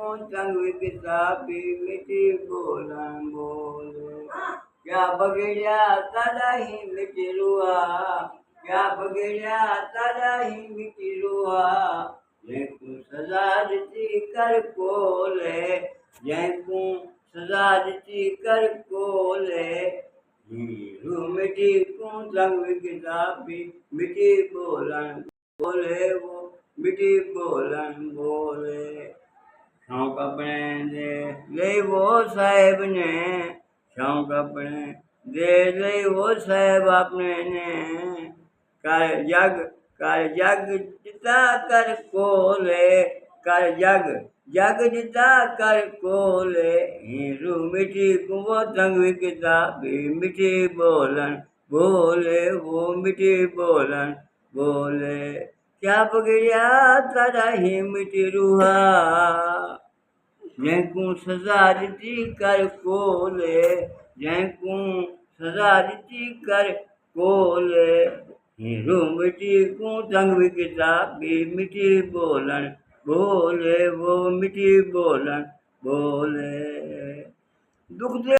को संग किताबी मिठी बोलन बोले। क्या बगड़िया तारा ही मिठी रुआ, क्या बगड़िया तारा ही मिठी रुआ। जैकू सजा दी कर कोले, जैकू सजा दी कर कोले। हीरू मिठी को संग किताबी मिठी बोलन बोले, वो मिठी बोलन बोले। शौक अपने दे ले वो साहेब ने, शौक अपने दे ले वो साहेब अपने ने। कर जग जिता कर कोले, कर जग जिता कर कोले। हीरू मिठी कुंवो संग किताबी मिठी बोलन बोले, वो मिठी बोलन बोले। क्या बगड़िया तारा ही मिठी रुहा, जैकू सजा दी कर कोले, जैकू सजा दी कर कोले। हीरू मिठी को संग किताबी मिठी बोलन बोले, वो मिठी बोलन बोले। दुख दे